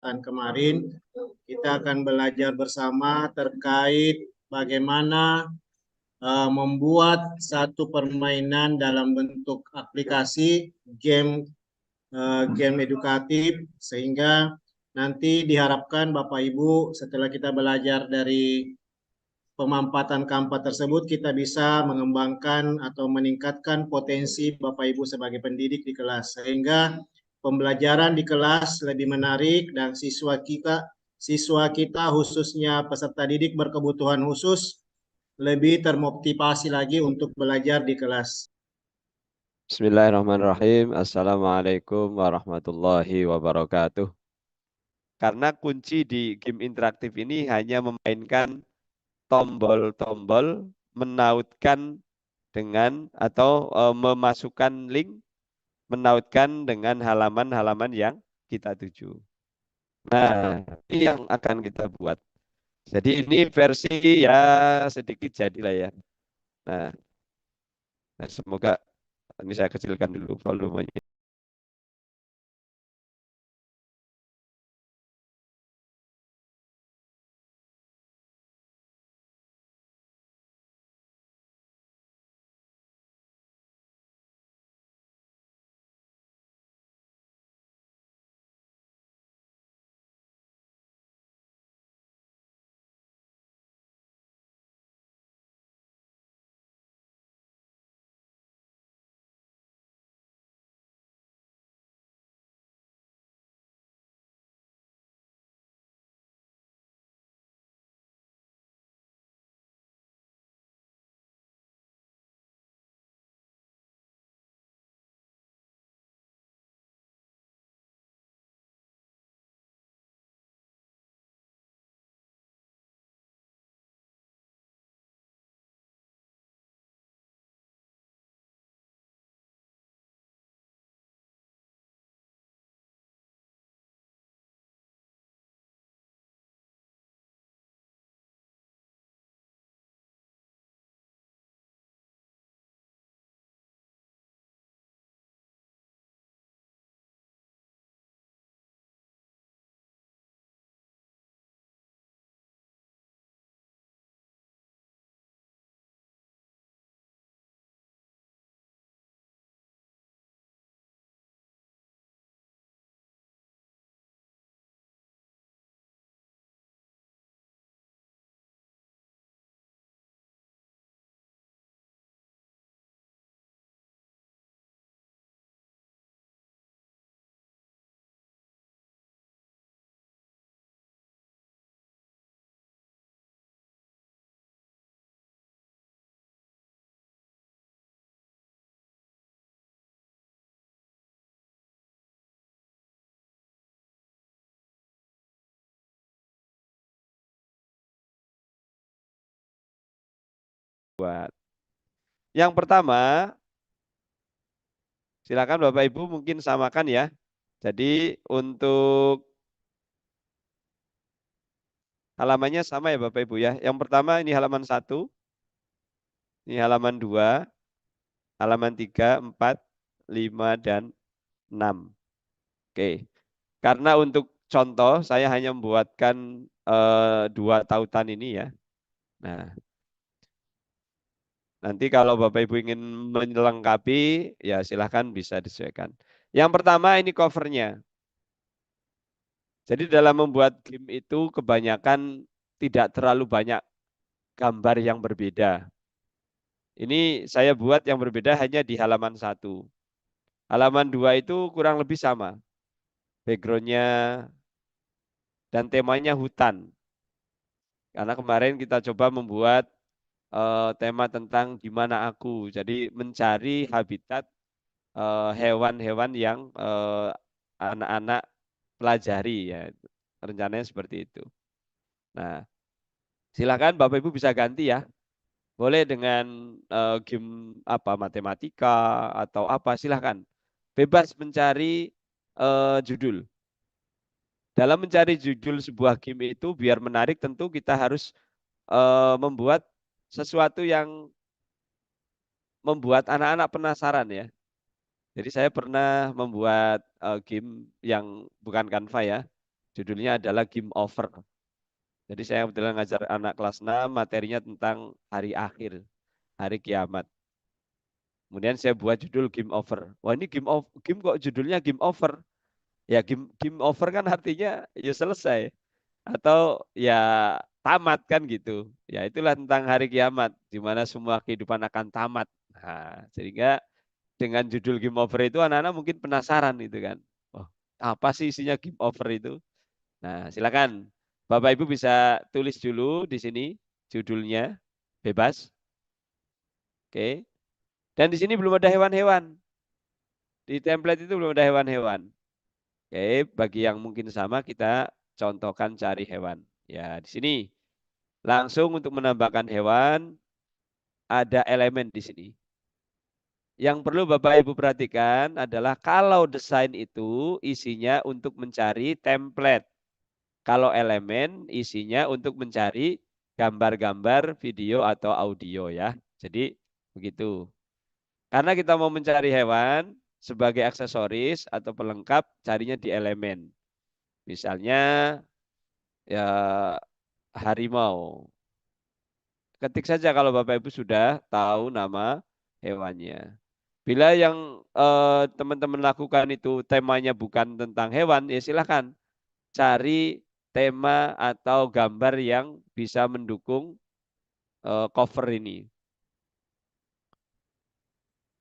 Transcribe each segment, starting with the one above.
kemarin, kita akan belajar bersama terkait bagaimana membuat satu permainan dalam bentuk aplikasi game edukatif, sehingga nanti diharapkan Bapak Ibu setelah kita belajar dari pemampatan keempat tersebut, kita bisa mengembangkan atau meningkatkan potensi Bapak Ibu sebagai pendidik di kelas, sehingga pembelajaran di kelas lebih menarik dan siswa kita khususnya peserta didik berkebutuhan khusus lebih termotivasi lagi untuk belajar di kelas. Bismillahirrahmanirrahim. Assalamualaikum warahmatullahi wabarakatuh. Karena kunci di game interaktif ini hanya memainkan tombol-tombol, menautkan dengan atau memasukkan link, menautkan dengan halaman-halaman yang kita tuju. Nah, ini yang akan kita buat. Jadi ini versi ya sedikit jadilah ya. Nah, semoga ini saya kecilkan dulu volumenya. Buat. Yang pertama, silakan Bapak Ibu mungkin samakan ya. Jadi untuk halamannya sama ya Bapak Ibu ya. Yang pertama ini halaman 1, ini halaman 2, halaman 3, 4, 5, dan 6. Oke. Karena untuk contoh saya hanya membuatkan dua tautan ini ya. Nah, nanti kalau Bapak Ibu ingin melengkapi ya silahkan bisa disesuaikan. Yang pertama ini covernya. Jadi dalam membuat game itu kebanyakan tidak terlalu banyak gambar yang berbeda. Ini saya buat yang berbeda hanya di halaman 1. Halaman 2 itu kurang lebih sama. Backgroundnya dan temanya hutan. Karena kemarin kita coba membuat tema tentang di mana aku. Jadi mencari habitat hewan-hewan yang anak-anak pelajari ya. Rencananya seperti itu. Nah, silakan Bapak Ibu bisa ganti ya. Boleh dengan game apa matematika atau apa silahkan. Bebas mencari judul. Dalam mencari judul sebuah game itu biar menarik tentu kita harus membuat sesuatu yang membuat anak-anak penasaran ya. Jadi saya pernah membuat game yang bukan Canva ya. Judulnya adalah Game Over. Jadi saya kebetulan ngajar anak kelas 6, materinya tentang hari akhir, hari kiamat. Kemudian saya buat judul Game Over. Wah, ini game kok judulnya Game Over. Ya game over kan artinya ya selesai atau ya tamat kan gitu. Ya itulah tentang hari kiamat di mana semua kehidupan akan tamat. Nah, sehingga dengan judul Game Over itu anak-anak mungkin penasaran gitu kan. Oh, apa sih isinya Game Over itu? Nah, silakan Bapak Ibu bisa tulis dulu di sini judulnya bebas. Oke. Dan di sini belum ada hewan-hewan. Di template itu belum ada hewan-hewan. Oke, bagi yang mungkin sama kita contohkan cari hewan. Ya, di sini langsung untuk menambahkan hewan ada elemen di sini. Yang perlu Bapak Ibu perhatikan adalah kalau desain itu isinya untuk mencari template. Kalau elemen isinya untuk mencari gambar-gambar, video atau audio ya. Jadi begitu. Karena kita mau mencari hewan sebagai aksesoris atau pelengkap, carinya di elemen. Misalnya ya harimau. Ketik saja kalau Bapak Ibu sudah tahu nama hewannya. Bila yang teman-teman lakukan itu temanya bukan tentang hewan, ya silahkan cari tema atau gambar yang bisa mendukung cover ini.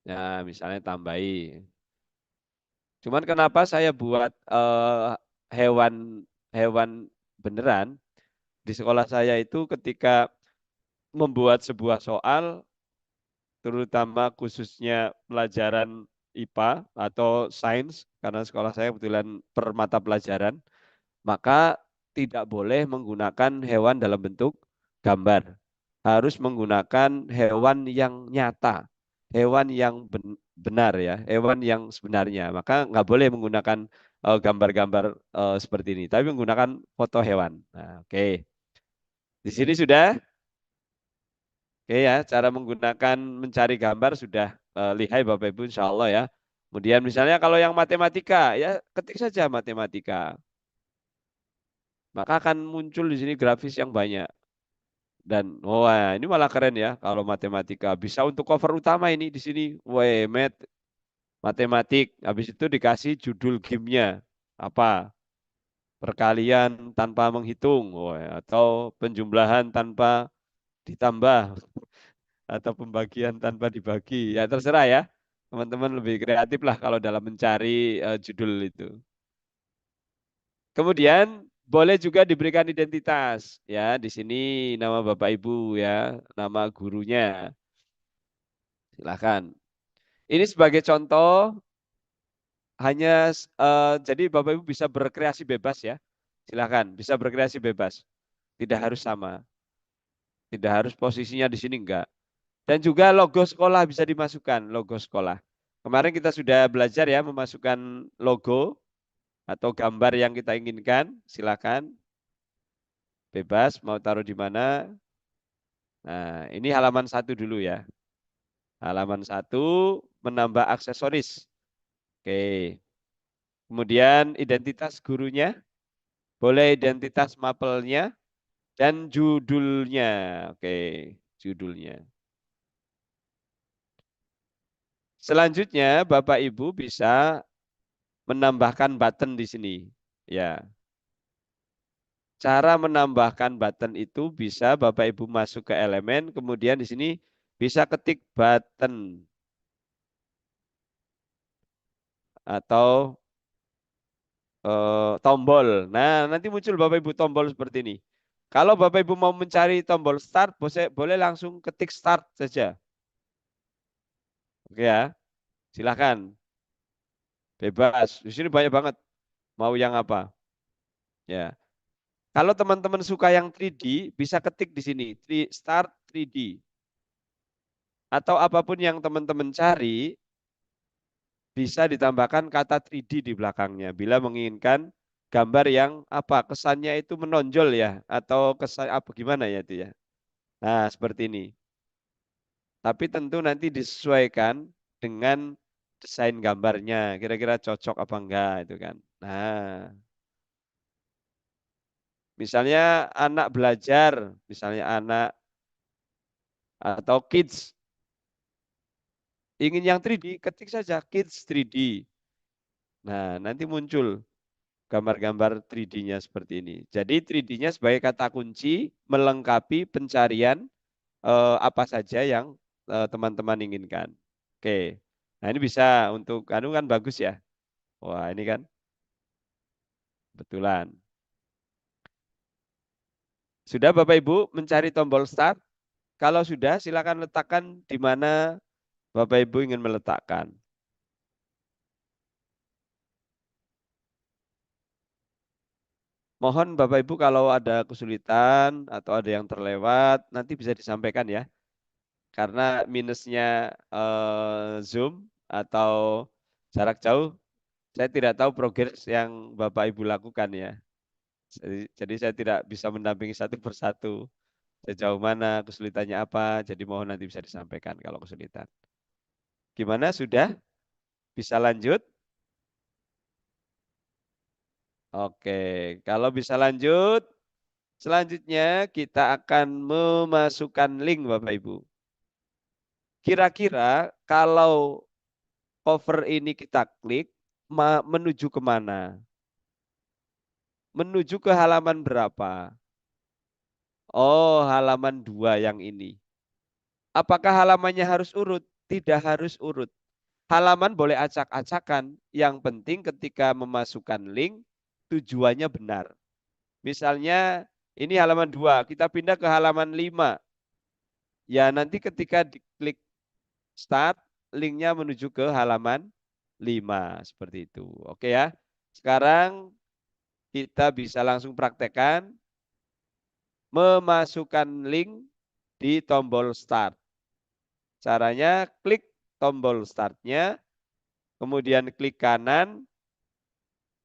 Nah, misalnya tambahi. Cuman kenapa saya buat hewan hewan beneran di sekolah saya itu ketika membuat sebuah soal, terutama khususnya pelajaran IPA atau sains, karena sekolah saya kebetulan per mata pelajaran, maka tidak boleh menggunakan hewan dalam bentuk gambar. Harus menggunakan hewan yang nyata, hewan yang benar ya, hewan yang sebenarnya. Maka nggak boleh menggunakan gambar-gambar seperti ini, tapi menggunakan foto hewan. Nah, oke. Di sini sudah. Oke ya, cara menggunakan mencari gambar sudah lihai Bapak Ibu insya Allah ya. Kemudian misalnya kalau yang matematika, ya ketik saja matematika. Maka akan muncul di sini grafis yang banyak. Dan wah ini malah keren ya kalau matematika. Bisa untuk cover utama ini di sini. Wah, matematik. Habis itu dikasih judul gamenya. Apa? Perkalian tanpa menghitung. Wah, atau penjumlahan tanpa ditambah. Atau pembagian tanpa dibagi. Ya terserah ya. Teman-teman lebih kreatif lah kalau dalam mencari judul itu. Kemudian boleh juga diberikan identitas. Ya, di sini nama Bapak Ibu ya, nama gurunya. Silahkan. Ini sebagai contoh hanya jadi Bapak Ibu bisa berkreasi bebas ya. Silahkan, bisa berkreasi bebas. Tidak harus sama. Tidak harus posisinya di sini enggak. Dan juga logo sekolah bisa dimasukkan, logo sekolah. Kemarin kita sudah belajar ya memasukkan logo atau gambar yang kita inginkan. Silakan, bebas mau taruh di mana. Nah, ini halaman 1 dulu ya. Halaman 1 menambah aksesoris. Oke. Kemudian identitas gurunya, boleh identitas mapelnya, dan judulnya. Oke, judulnya. Selanjutnya, Bapak Ibu bisa menambahkan button di sini. Ya, cara menambahkan button itu bisa Bapak Ibu masuk ke elemen, kemudian di sini bisa ketik button atau tombol. Nah, nanti muncul Bapak Ibu tombol seperti ini. Kalau Bapak Ibu mau mencari tombol start, boleh langsung ketik start saja. Oke ya, silahkan. Bebas. Di sini banyak banget. Mau yang apa? Ya. Kalau teman-teman suka yang 3D, bisa ketik di sini. Start 3D. Atau apapun yang teman-teman cari, bisa ditambahkan kata 3D di belakangnya. Bila menginginkan gambar yang apa kesannya itu menonjol ya. Atau kesan apa gimana ya itu ya. Nah, seperti ini. Tapi tentu nanti disesuaikan dengan desain gambarnya. Kira-kira cocok apa enggak itu kan. Nah, Misalnya anak belajar, misalnya anak atau kids. Ingin yang 3D, ketik saja kids 3D. Nah, nanti muncul gambar-gambar 3D-nya seperti ini. Jadi 3D-nya sebagai kata kunci melengkapi pencarian apa saja yang teman-teman inginkan. Oke. Nah, ini bisa untuk anu kan bagus ya. Wah, ini kan kebetulan. Sudah Bapak Ibu mencari tombol start? Kalau sudah, silakan letakkan di mana Bapak Ibu ingin meletakkan. Mohon Bapak Ibu kalau ada kesulitan atau ada yang terlewat, nanti bisa disampaikan ya. Karena minusnya Zoom atau jarak jauh, saya tidak tahu progres yang Bapak Ibu lakukan ya. Jadi saya tidak bisa mendampingi satu persatu. Sejauh mana kesulitannya apa, jadi mohon nanti bisa disampaikan kalau kesulitan. Gimana, sudah? Bisa lanjut? Oke, kalau bisa lanjut, selanjutnya kita akan memasukkan link Bapak Ibu. Kira-kira kalau cover ini kita klik, menuju kemana? Menuju ke halaman berapa? Oh, halaman 2 yang ini. Apakah halamannya harus urut? Tidak harus urut. Halaman boleh acak-acakan. Yang penting ketika memasukkan link, tujuannya benar. Misalnya ini halaman 2, kita pindah ke halaman 5. Ya nanti ketika diklik start, linknya menuju ke halaman 5. Seperti itu. Oke ya. Sekarang kita bisa langsung praktekkan memasukkan link di tombol start. Caranya klik tombol startnya, kemudian klik kanan,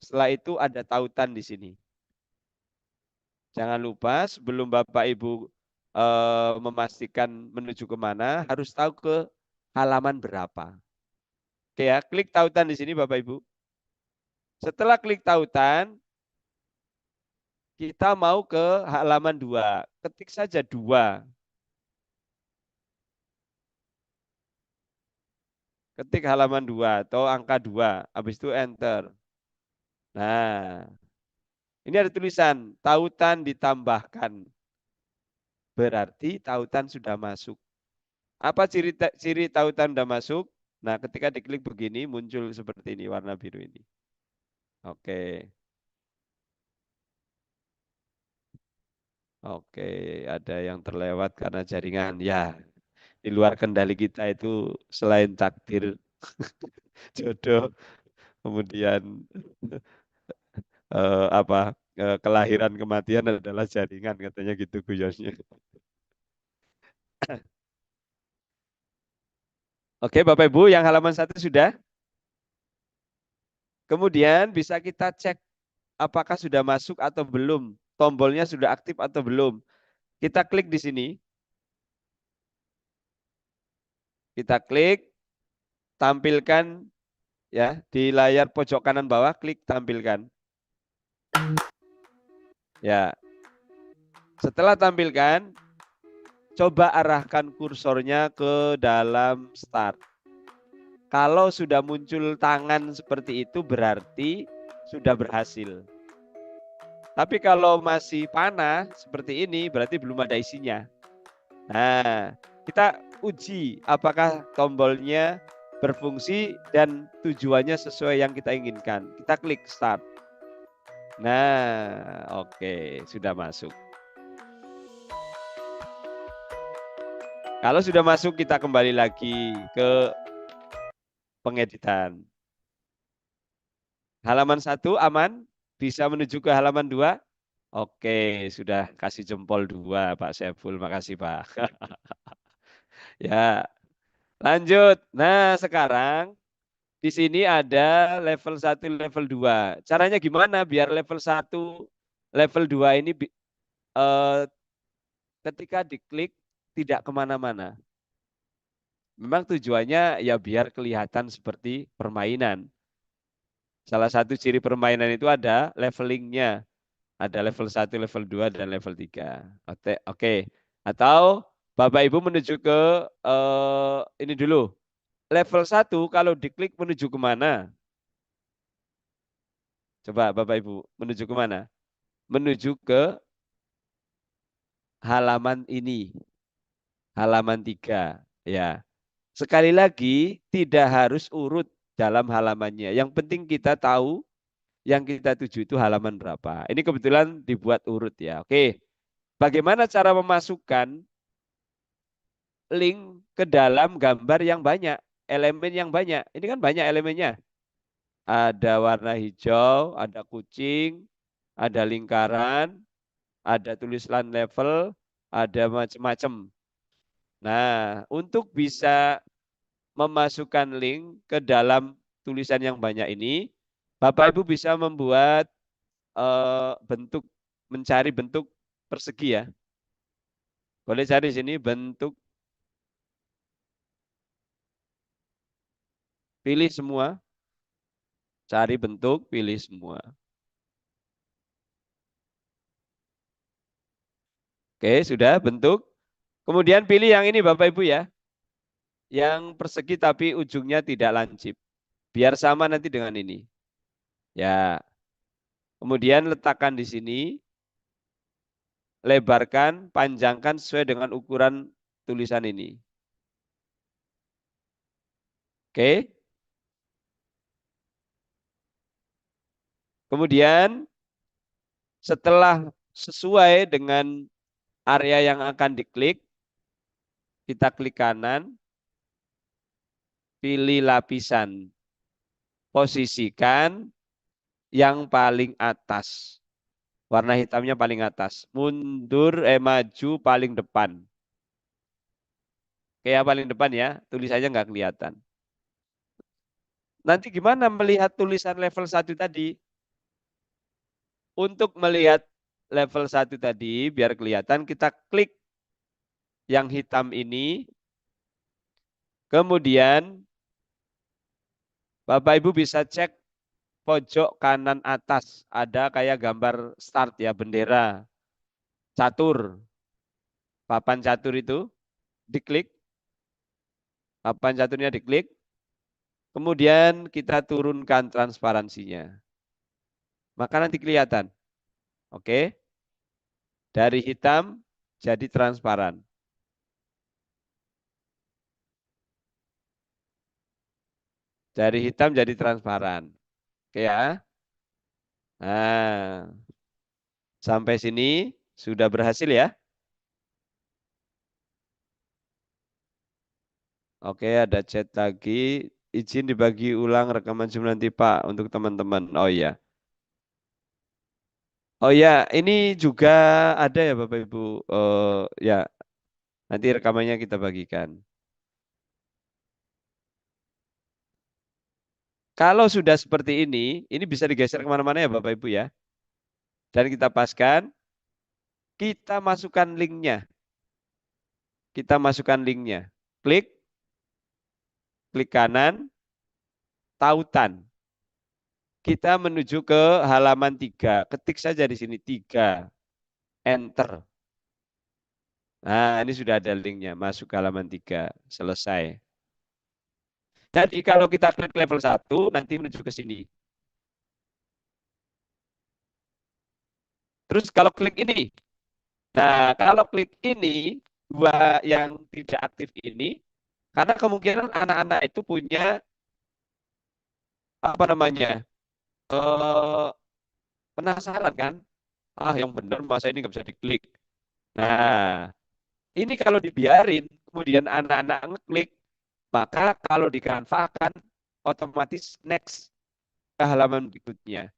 setelah itu ada tautan di sini. Jangan lupa sebelum Bapak Ibu memastikan menuju kemana, harus tahu ke halaman berapa. Oke ya, klik tautan di sini Bapak Ibu. Setelah klik tautan, kita mau ke halaman 2. Ketik saja 2. Ketik halaman 2 atau angka 2. Habis itu enter. Nah, ini ada tulisan tautan ditambahkan. Berarti tautan sudah masuk. Apa ciri tautan sudah masuk? Nah, ketika diklik begini muncul seperti ini warna biru ini. Oke. Oke, ada yang terlewat karena jaringan. Ya, di luar kendali kita itu selain takdir jodoh, kemudian kelahiran kematian adalah jaringan katanya gitu guyonnya. Oke, Bapak Ibu, yang halaman 1 sudah. Kemudian bisa kita cek apakah sudah masuk atau belum. Tombolnya sudah aktif atau belum. Kita klik di sini. Kita klik, tampilkan ya di layar pojok kanan bawah, klik tampilkan. Ya. Setelah tampilkan, coba arahkan kursornya ke dalam start. Kalau sudah muncul tangan seperti itu berarti sudah berhasil. Tapi kalau masih panah seperti ini berarti belum ada isinya. Nah, kita uji apakah tombolnya berfungsi dan tujuannya sesuai yang kita inginkan. Kita klik start. Nah, oke, sudah masuk. Kalau sudah masuk, kita kembali lagi ke pengeditan. Halaman 1 aman, bisa menuju ke halaman 2. Oke, sudah kasih jempol 2 Pak Saiful, makasih Pak. Ya, lanjut. Nah, sekarang di sini ada level 1, level 2. Caranya gimana biar level 1, level 2 ini ketika diklik tidak kemana-mana. Memang tujuannya ya biar kelihatan seperti permainan. Salah satu ciri permainan itu ada levelingnya. Ada level 1, level 2, dan level 3. Oke. Atau Bapak Ibu menuju ke ini dulu. Level 1 kalau diklik menuju kemana? Coba Bapak Ibu menuju kemana? Menuju ke halaman ini. Halaman 3. Ya. Sekali lagi tidak harus urut dalam halamannya. Yang penting kita tahu yang kita tuju itu halaman berapa. Ini kebetulan dibuat urut ya. Oke. Bagaimana cara memasukkan link ke dalam gambar yang banyak, elemen yang banyak. Ini kan banyak elemennya. Ada warna hijau, ada kucing, ada lingkaran, ada tulisan level, ada macam-macam. Nah, untuk bisa memasukkan link ke dalam tulisan yang banyak ini, Bapak Ibu bisa membuat bentuk, mencari bentuk persegi ya. Boleh cari di sini bentuk, pilih semua, cari bentuk, pilih semua. Oke, sudah bentuk. Kemudian pilih yang ini Bapak Ibu ya. Yang persegi tapi ujungnya tidak lancip. Biar sama nanti dengan ini. Ya. Kemudian letakkan di sini. Lebarkan, panjangkan sesuai dengan ukuran tulisan ini. Oke. Kemudian setelah sesuai dengan area yang akan diklik, kita klik kanan, pilih lapisan, posisikan yang paling atas. Warna hitamnya paling atas. Maju paling depan. Kayak paling depan ya, tulisannya nggak kelihatan. Nanti gimana melihat tulisan level 1 tadi? Untuk melihat level 1 tadi, biar kelihatan, kita klik yang hitam ini. Kemudian, Bapak Ibu bisa cek pojok kanan atas. Ada kayak gambar start ya, bendera. Catur. Papan catur itu, diklik. Papan caturnya diklik. Kemudian kita turunkan transparansinya. Maka nanti kelihatan. Oke. Dari hitam jadi transparan. Dari hitam jadi transparan. Oke ya. Nah, sampai sini sudah berhasil ya. Oke, ada chat lagi. Izin dibagi ulang rekaman Zoom nanti Pak untuk teman-teman. Oh iya. Oh ya, ini juga ada ya Bapak Ibu. Ya, nanti rekamannya kita bagikan. Kalau sudah seperti ini bisa digeser kemana-mana ya Bapak Ibu ya. Dan kita paskan, kita masukkan linknya. Kita masukkan linknya. Klik, klik kanan, tautan. Kita menuju ke halaman 3. Ketik saja di sini 3. Enter. Nah, ini sudah ada linknya. Masuk ke halaman 3. Selesai. Jadi kalau kita klik level 1, nanti menuju ke sini. Terus kalau klik ini. Nah, kalau klik ini, dua yang tidak aktif ini, karena kemungkinan anak-anak itu punya, apa namanya, penasaran kan? Ah, yang benar masa ini nggak bisa diklik. Nah, ini kalau dibiarin, kemudian anak-anak ngeklik, maka kalau di Canva akan otomatis next ke halaman berikutnya.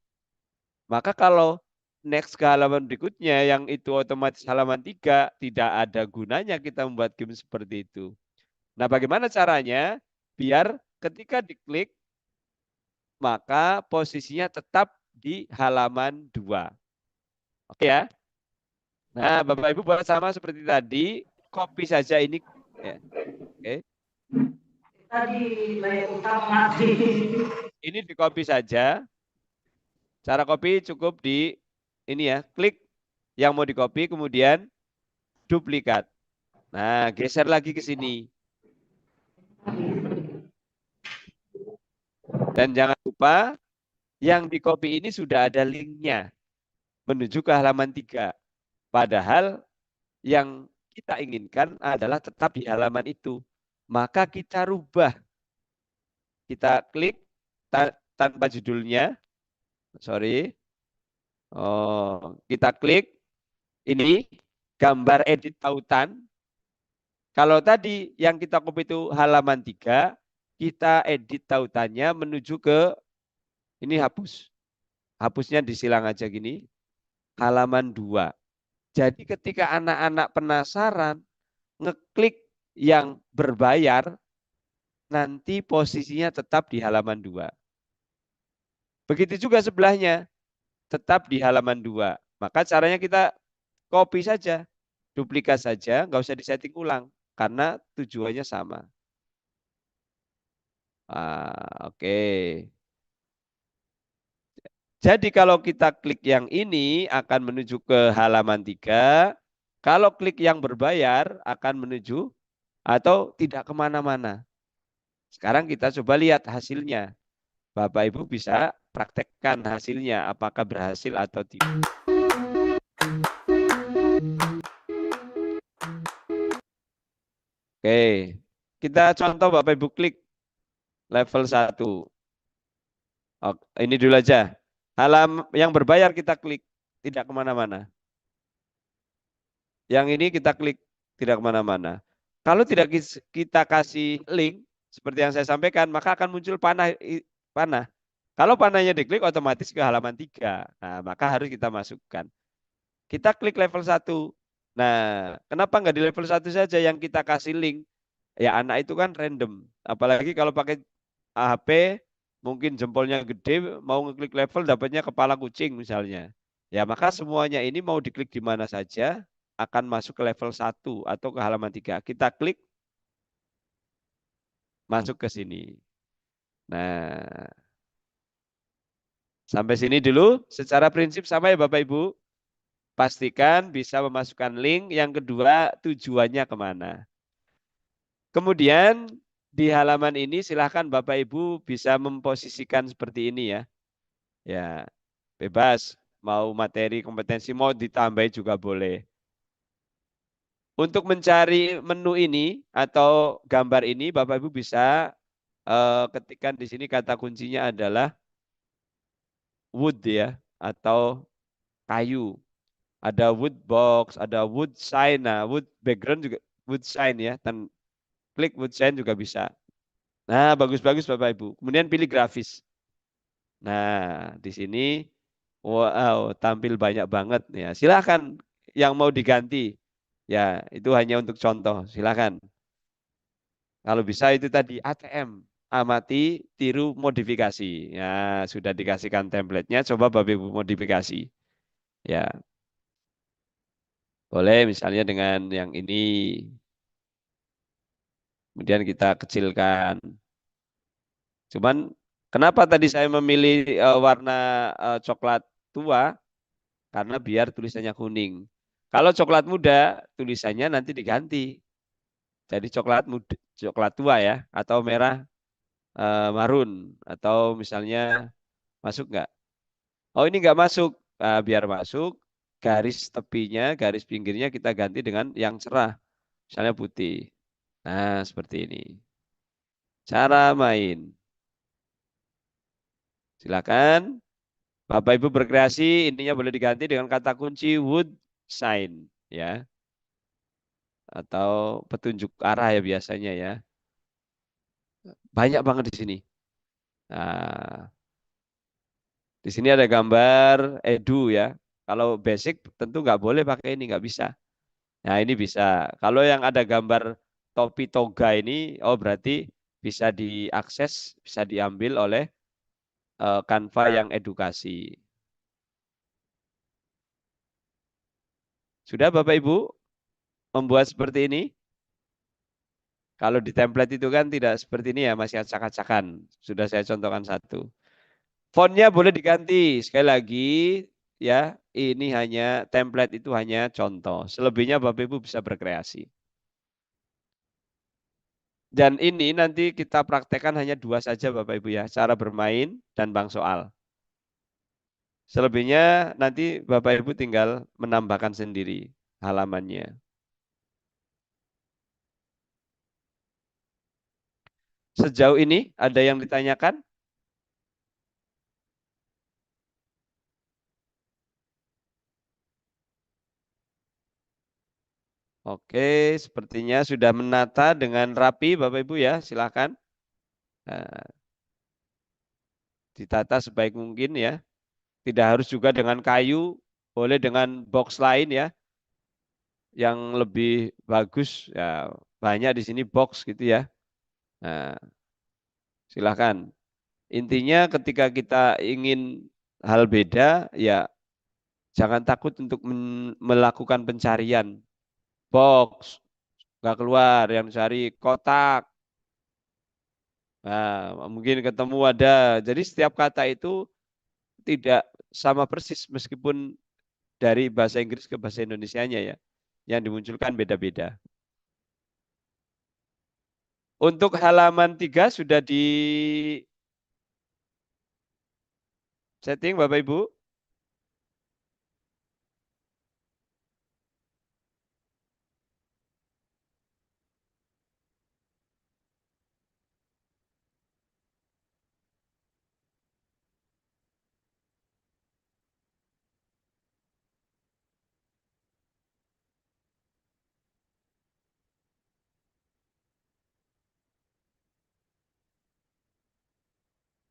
Maka kalau next ke halaman berikutnya yang itu otomatis halaman 3, tidak ada gunanya kita membuat game seperti itu. Nah, bagaimana caranya? Biar ketika diklik, maka posisinya tetap di halaman 2. Oke ya? Nah, Bapak Ibu buat sama seperti tadi, copy saja ini. Ya. Oke. Tadi layar utama mati. Ini di copy saja. Cara copy cukup di ini ya, klik yang mau di-copy, kemudian duplikat. Nah, geser lagi ke sini. Dan jangan lupa yang di-copy ini sudah ada linknya menuju ke halaman 3. Padahal yang kita inginkan adalah tetap di halaman itu. Maka kita rubah. Kita klik tanpa judulnya. Sorry. Oh, kita klik ini gambar edit tautan. Kalau tadi yang kita copy itu halaman 3, kita edit tautannya menuju ke ini hapus. Hapusnya disilang aja gini. Halaman 2. Jadi ketika anak-anak penasaran, ngeklik yang berbayar, nanti posisinya tetap di halaman 2. Begitu juga sebelahnya, tetap di halaman 2. Maka caranya kita copy saja, duplikat saja, nggak usah disetting ulang, karena tujuannya sama. Oke. Jadi kalau kita klik yang ini akan menuju ke halaman 3. Kalau klik yang berbayar akan menuju atau tidak kemana-mana. Sekarang kita coba lihat hasilnya. Bapak Ibu bisa praktekkan hasilnya apakah berhasil atau tidak. Oke, kita contoh Bapak Ibu klik level 1. Ini dulu aja. Yang berbayar kita klik, tidak kemana-mana. Yang ini kita klik, tidak kemana-mana. Kalau tidak kita kasih link, seperti yang saya sampaikan, maka akan muncul panah. Kalau panahnya diklik, otomatis ke halaman 3. Nah, maka harus kita masukkan. Kita klik level 1. Nah, kenapa nggak di level 1 saja yang kita kasih link? Ya, anak itu kan random. Apalagi kalau pakai HP, mungkin jempolnya gede, mau ngeklik level dapatnya kepala kucing misalnya. Ya, maka semuanya ini mau diklik di mana saja akan masuk ke level 1 atau ke halaman 3. Kita klik masuk ke sini. Nah, sampai sini dulu. Secara prinsip sama ya Bapak Ibu. Pastikan bisa memasukkan link. Yang kedua, tujuannya kemana. Kemudian di halaman ini silahkan Bapak Ibu bisa memposisikan seperti ini ya. Ya, bebas. Mau materi, kompetensi, mau ditambahin juga boleh. Untuk mencari menu ini atau gambar ini, Bapak Ibu bisa ketikkan di sini kata kuncinya adalah wood ya, atau kayu. Ada wood box, ada wood sign, nah wood background juga wood sign ya, dan klik wood sign juga bisa. Nah, bagus-bagus Bapak Ibu. Kemudian pilih grafis. Nah, di sini wow, tampil banyak banget ya. Silakan yang mau diganti. Ya, itu hanya untuk contoh. Silakan. Kalau bisa itu tadi ATM. Amati, tiru, modifikasi. Ya, sudah dikasihkan template-nya, coba Bapak Ibu modifikasi. Ya. Boleh misalnya dengan yang ini. Kemudian kita kecilkan. Cuman kenapa tadi saya memilih warna coklat tua? Karena biar tulisannya kuning. Kalau coklat muda, tulisannya nanti diganti. Jadi coklat muda, coklat tua ya, atau merah marun, atau misalnya masuk nggak? Oh ini nggak masuk. Biar masuk, garis tepinya, garis pinggirnya kita ganti dengan yang cerah. Misalnya putih. Nah seperti ini. Cara main. Silakan. Bapak Ibu berkreasi, intinya boleh diganti dengan kata kunci wood sign. Ya. Atau petunjuk arah ya biasanya ya. Banyak banget di sini. Nah, di sini ada gambar edu ya. Kalau basic tentu nggak boleh pakai ini, nggak bisa. Nah ini bisa. Kalau yang ada gambar topi toga ini, oh berarti bisa diakses, bisa diambil oleh Canva yang edukasi. Sudah Bapak Ibu membuat seperti ini? Kalau di template itu kan tidak seperti ini ya, masih acak-acakan. Sudah saya contohkan satu. Fontnya boleh diganti. Sekali lagi, ya, ini hanya template itu hanya contoh. Selebihnya Bapak Ibu bisa berkreasi. Dan ini nanti kita praktekkan hanya 2 saja Bapak Ibu ya, cara bermain dan bank soal. Selebihnya nanti Bapak Ibu tinggal menambahkan sendiri halamannya. Sejauh ini ada yang ditanyakan? Oke, sepertinya sudah menata dengan rapi Bapak Ibu ya, silakan. Nah, ditata sebaik mungkin ya. Tidak harus juga dengan kayu, boleh dengan box lain ya, yang lebih bagus ya. Banyak di sini box gitu ya. Nah, silakan. Intinya ketika kita ingin hal beda, ya jangan takut untuk melakukan pencarian. Box, nggak keluar, yang cari kotak. Nah, mungkin ketemu ada. Jadi setiap kata itu tidak sama persis meskipun dari bahasa Inggris ke bahasa Indonesianya ya. Yang dimunculkan beda-beda. Untuk halaman 3 sudah di setting Bapak Ibu.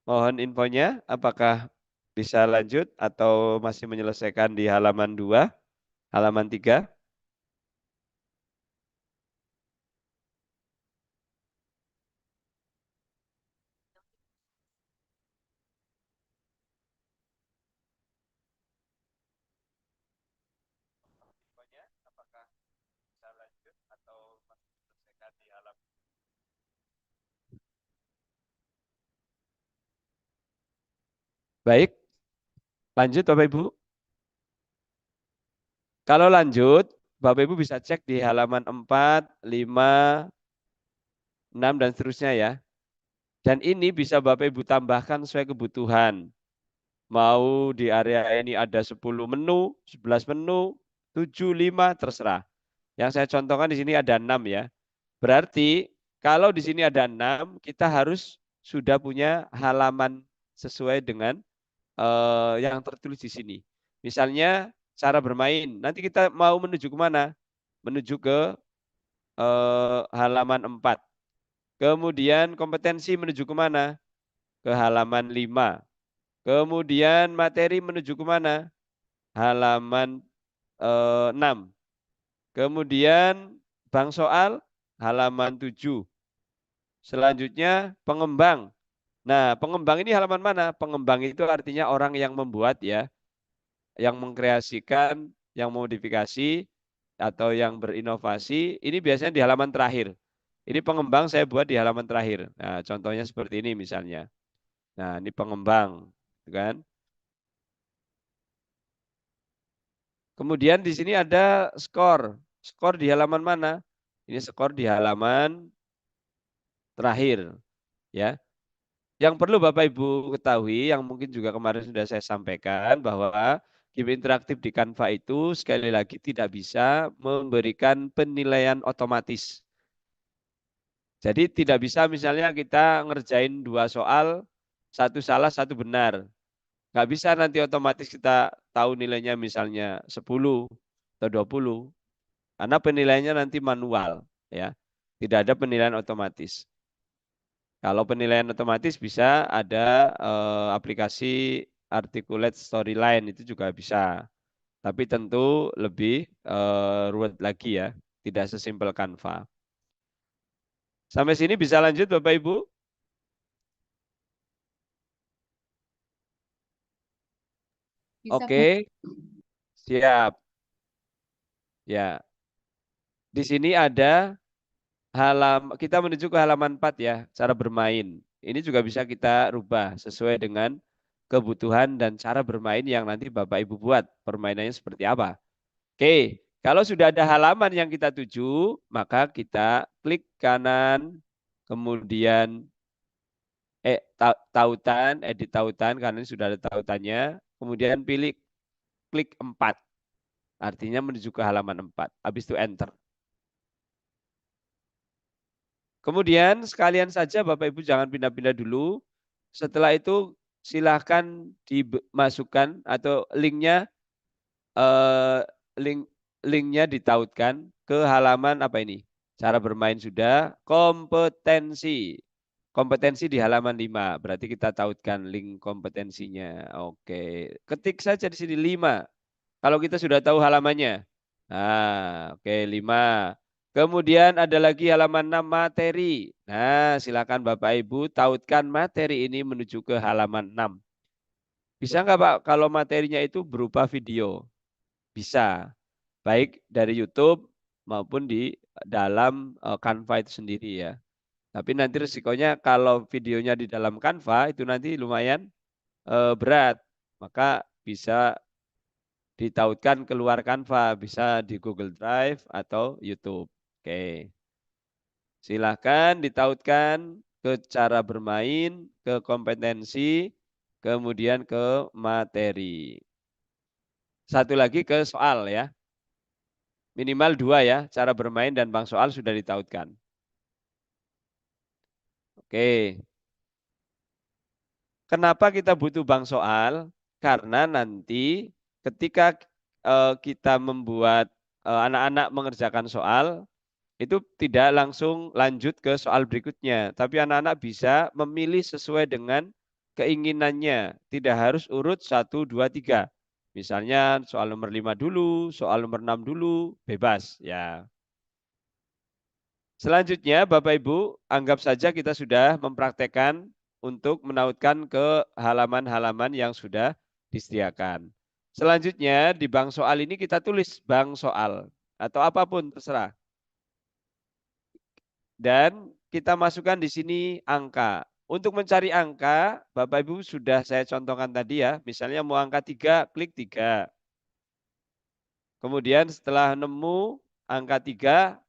Mohon infonya, apakah bisa lanjut atau masih menyelesaikan di halaman 2, halaman 3? Infonya, apakah bisa lanjut atau masih menyelesaikan di halaman? Baik, lanjut Bapak Ibu. Kalau lanjut, Bapak Ibu bisa cek di halaman 4, 5, 6, dan seterusnya ya. Dan ini bisa Bapak Ibu tambahkan sesuai kebutuhan. Mau di area ini ada 10 menu, 11 menu, 7, 5, terserah. Yang saya contohkan di sini ada 6 ya. Berarti kalau di sini ada 6, kita harus sudah punya halaman sesuai dengan yang tertulis di sini. Misalnya cara bermain. Nanti kita mau menuju ke mana? Menuju ke halaman 4. Kemudian kompetensi menuju ke mana? Ke halaman 5. Kemudian materi menuju ke mana? Halaman 6. Kemudian bank soal halaman 7. Selanjutnya pengembang. Nah, pengembang ini halaman mana? Pengembang itu artinya orang yang membuat ya, yang mengkreasikan, yang modifikasi, atau yang berinovasi. Ini biasanya di halaman terakhir. Ini pengembang saya buat di halaman terakhir. Nah, contohnya seperti ini misalnya. Nah, ini pengembang, gitu kan? Kemudian di sini ada skor. Skor di halaman mana? Ini skor di halaman terakhir, ya. Yang perlu Bapak Ibu ketahui, yang mungkin juga kemarin sudah saya sampaikan, bahwa game interaktif di Canva itu sekali lagi tidak bisa memberikan penilaian otomatis. Jadi tidak bisa misalnya kita ngerjain 2 soal, 1 salah, 1 benar. Nggak bisa nanti otomatis kita tahu nilainya misalnya 10 atau 20. Karena penilaiannya nanti manual, ya. Tidak ada penilaian otomatis. Kalau penilaian otomatis bisa ada aplikasi Articulate Storyline, itu juga bisa. Tapi tentu lebih ruwet lagi ya, tidak sesimpel Canva. Sampai sini bisa lanjut Bapak Ibu? Bisa, Pak. Oke, siap. Ya, di sini ada kita menuju ke halaman 4 ya, cara bermain. Ini juga bisa kita rubah sesuai dengan kebutuhan dan cara bermain yang nanti Bapak Ibu buat. Permainannya seperti apa. Oke, kalau sudah ada halaman yang kita tuju, maka kita klik kanan, kemudian tautan, edit tautan, karena ini sudah ada tautannya. Kemudian pilih klik 4. Artinya menuju ke halaman 4. Habis itu enter. Kemudian sekalian saja Bapak Ibu jangan pindah-pindah dulu. Setelah itu silahkan dimasukkan atau linknya linknya ditautkan ke halaman apa ini? Cara bermain sudah, kompetensi. Kompetensi di halaman 5. Berarti kita tautkan link kompetensinya. Oke. Ketik saja di sini 5. Kalau kita sudah tahu halamannya. Nah, oke 5. Kemudian ada lagi halaman 6 materi. Nah, silakan Bapak Ibu tautkan materi ini menuju ke halaman 6. Bisa nggak Pak kalau materinya itu berupa video? Bisa. Baik dari YouTube maupun di dalam Canva itu sendiri ya. Tapi nanti resikonya kalau videonya di dalam Canva itu nanti lumayan berat. Maka bisa ditautkan keluar Canva, bisa di Google Drive atau YouTube. Oke. Silahkan ditautkan ke cara bermain, ke kompetensi, kemudian ke materi. Satu lagi ke soal ya. Minimal 2 ya, cara bermain dan bank soal sudah ditautkan. Oke. Kenapa kita butuh bank soal? Karena nanti ketika kita membuat anak-anak mengerjakan soal, itu tidak langsung lanjut ke soal berikutnya. Tapi anak-anak bisa memilih sesuai dengan keinginannya. Tidak harus urut 1, 2, 3. Misalnya soal nomor 5 dulu, soal nomor 6 dulu, bebas. Ya. Selanjutnya Bapak Ibu, anggap saja kita sudah mempraktekkan untuk menautkan ke halaman-halaman yang sudah disediakan. Selanjutnya di bank soal ini kita tulis bank soal atau apapun terserah. Dan kita masukkan di sini angka. Untuk mencari angka, Bapak Ibu sudah saya contohkan tadi ya. Misalnya mau angka 3, klik 3. Kemudian setelah nemu angka 3,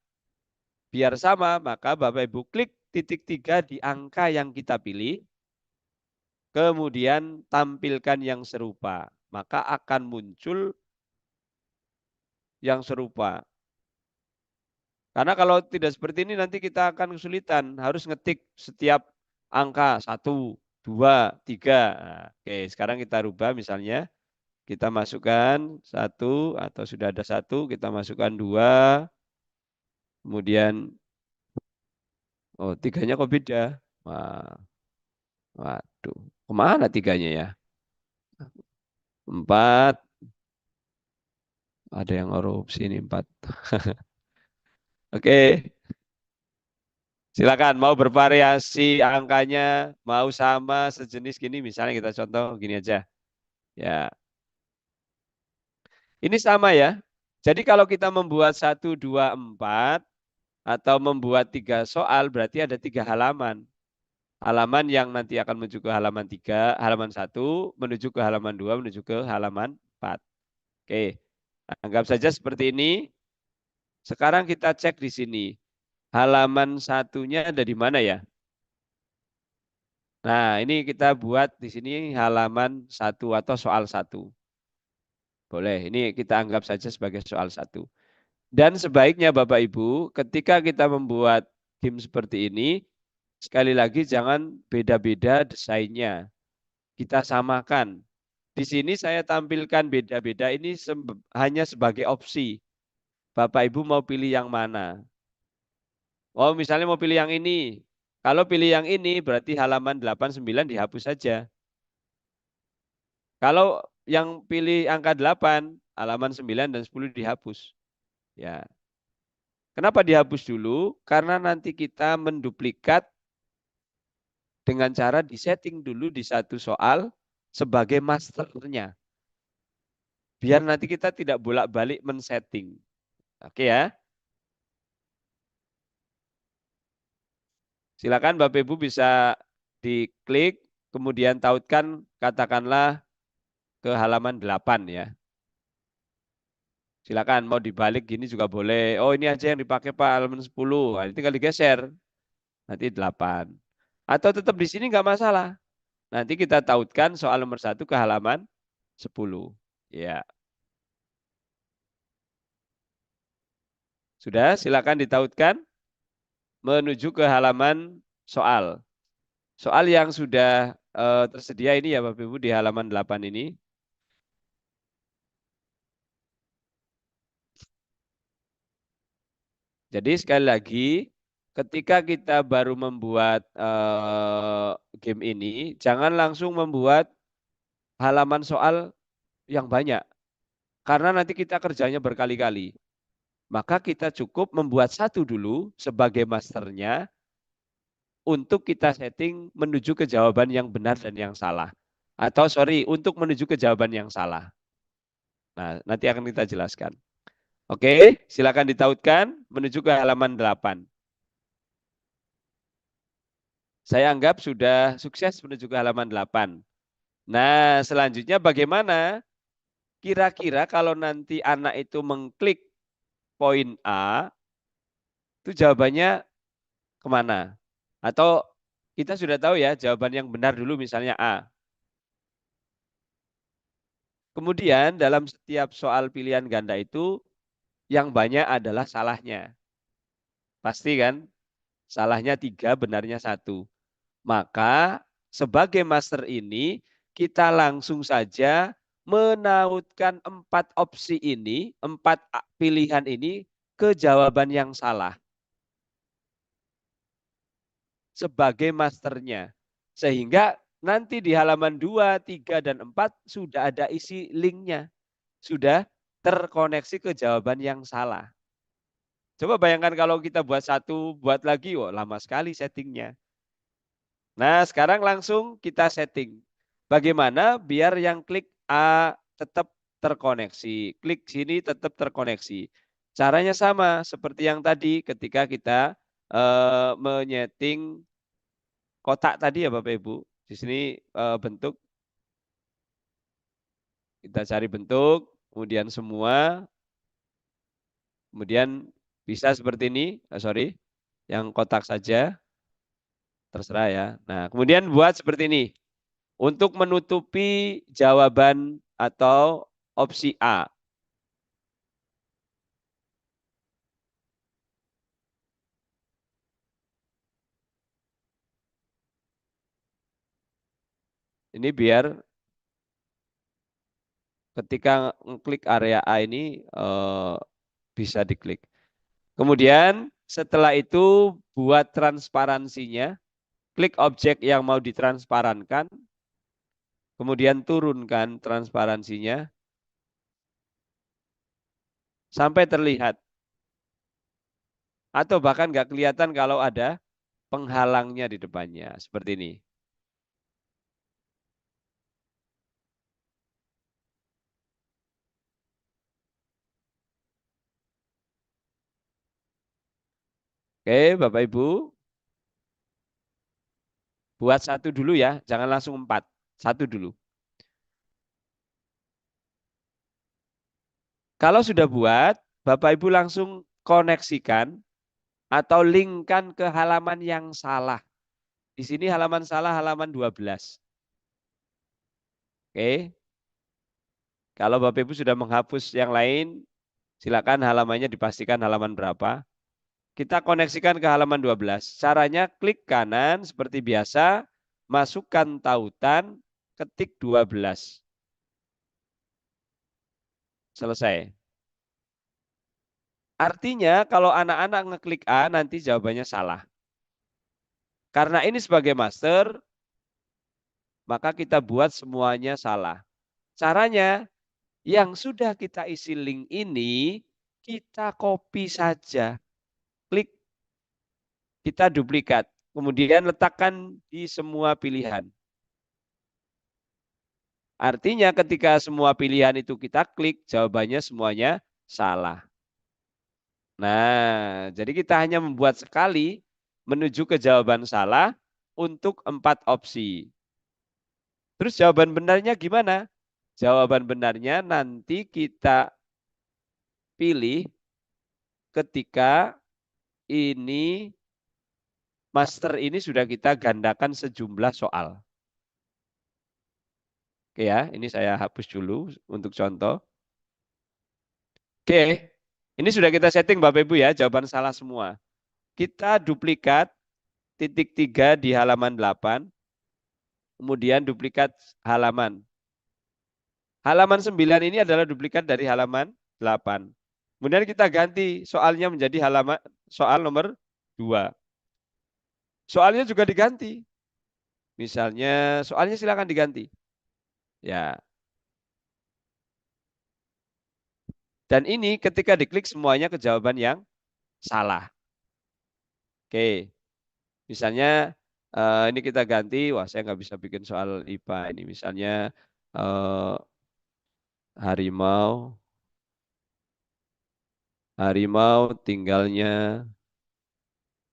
biar sama, maka Bapak Ibu klik titik 3 di angka yang kita pilih. Kemudian tampilkan yang serupa. Maka akan muncul yang serupa. Karena kalau tidak seperti ini nanti kita akan kesulitan. Harus ngetik setiap angka 1, 2, 3. Nah, oke, sekarang kita rubah misalnya. Kita masukkan 1 atau sudah ada 1, kita masukkan 2. Kemudian, oh 3-nya kok beda? Wah, waduh, kemana 3-nya ya? 4. Ada yang korupsi ini 4. Oke. Silakan mau bervariasi angkanya, mau sama sejenis gini, misalnya kita contoh gini aja. Ya. Ini sama ya. Jadi kalau kita membuat 1, 2, 4 atau membuat 3 soal berarti ada 3 halaman. Halaman yang nanti akan menuju ke halaman 3, halaman 1, menuju ke halaman 2, menuju ke halaman 4. Oke. Anggap saja seperti ini. Sekarang kita cek di sini. Halaman satunya ada di mana ya? Nah, ini kita buat di sini halaman 1 atau soal 1. Boleh, ini kita anggap saja sebagai soal 1. Dan sebaiknya Bapak Ibu, ketika kita membuat game seperti ini, sekali lagi jangan beda-beda desainnya. Kita samakan. Di sini saya tampilkan beda-beda ini hanya sebagai opsi. Bapak Ibu mau pilih yang mana? Oh, misalnya mau pilih yang ini. Kalau pilih yang ini berarti halaman 8, 9 dihapus saja. Kalau yang pilih angka 8, halaman 9 dan 10 dihapus. Ya. Kenapa dihapus dulu? Karena nanti kita menduplikat dengan cara disetting dulu di satu soal sebagai masternya. Biar nanti kita tidak bolak-balik men-setting. Oke ya. Silakan Bapak Ibu bisa diklik, kemudian tautkan katakanlah ke halaman 8 ya. Silakan mau dibalik gini juga boleh. Oh ini aja yang dipakai Pak halaman 10. Nah, tinggal digeser. Nanti 8. Atau tetap di sini nggak masalah. Nanti kita tautkan soal nomor 1 ke halaman 10. Ya. Sudah, silakan ditautkan menuju ke halaman soal. Soal yang sudah tersedia ini ya Bapak Ibu di halaman 8 ini. Jadi sekali lagi, ketika kita baru membuat game ini, jangan langsung membuat halaman soal yang banyak. Karena nanti kita kerjanya berkali-kali. Maka kita cukup membuat satu dulu sebagai masternya untuk kita setting menuju ke jawaban yang benar dan yang salah. Atau sorry, untuk menuju ke jawaban yang salah. Nah, nanti akan kita jelaskan. Oke, silakan ditautkan menuju ke halaman 8. Saya anggap sudah sukses menuju ke halaman 8. Nah, selanjutnya bagaimana? Kira-kira kalau nanti anak itu mengklik poin A, itu jawabannya kemana? Atau kita sudah tahu ya jawaban yang benar dulu misalnya A. Kemudian dalam setiap soal pilihan ganda itu yang banyak adalah salahnya. Pasti kan? Salahnya 3, benarnya 1. Maka sebagai master ini kita langsung saja menautkan 4 opsi ini, 4 pilihan ini ke jawaban yang salah. Sebagai masternya. Sehingga nanti di halaman 2, 3, dan 4 sudah ada isi linknya. Sudah terkoneksi ke jawaban yang salah. Coba bayangkan kalau kita buat satu, buat lagi, oh, lama sekali settingnya. Nah, sekarang langsung kita setting. Bagaimana biar yang klik A tetap terkoneksi. Klik sini tetap terkoneksi. Caranya sama seperti yang tadi ketika kita menyeting kotak tadi ya Bapak Ibu. Di sini bentuk. Kita cari bentuk, kemudian semua. Kemudian bisa seperti ini. Sorry, yang kotak saja. Terserah ya. Nah, kemudian buat seperti ini. Untuk menutupi jawaban atau opsi A. Ini biar ketika ngeklik area A ini bisa diklik. Kemudian setelah itu buat transparansinya. Klik objek yang mau ditransparankan. Kemudian turunkan transparansinya. Sampai terlihat. Atau bahkan nggak kelihatan kalau ada penghalangnya di depannya. Seperti ini. Oke, Bapak Ibu. Buat satu dulu ya, jangan langsung 4. Satu dulu. Kalau sudah buat, Bapak Ibu langsung koneksikan atau linkkan ke halaman yang salah. Di sini halaman salah halaman 12. Oke. Kalau Bapak Ibu sudah menghapus yang lain, silakan halamannya dipastikan halaman berapa. Kita koneksikan ke halaman 12. Caranya klik kanan seperti biasa, masukkan tautan, ketik 12. Selesai. Artinya kalau anak-anak ngeklik A nanti jawabannya salah. Karena ini sebagai master, maka kita buat semuanya salah. Caranya, yang sudah kita isi link ini, kita copy saja. Klik, kita duplikat. Kemudian letakkan di semua pilihan. Artinya ketika semua pilihan itu kita klik, jawabannya semuanya salah. Nah, jadi kita hanya membuat sekali menuju ke jawaban salah untuk 4 opsi. Terus jawaban benarnya gimana? Jawaban benarnya nanti kita pilih ketika ini master ini sudah kita gandakan sejumlah soal. Oke ya, ini saya hapus dulu untuk contoh. Oke, ini sudah kita setting Bapak Ibu ya, jawaban salah semua. Kita duplikat titik 3 di halaman 8, kemudian duplikat halaman. Halaman 9 ini adalah duplikat dari halaman 8. Kemudian kita ganti soalnya menjadi halaman soal nomor 2. Soalnya juga diganti. Misalnya soalnya silakan diganti. Ya. Dan ini ketika diklik semuanya ke jawaban yang salah. Oke. Misalnya ini kita ganti, wah saya nggak bisa bikin soal IPA ini. Misalnya harimau tinggalnya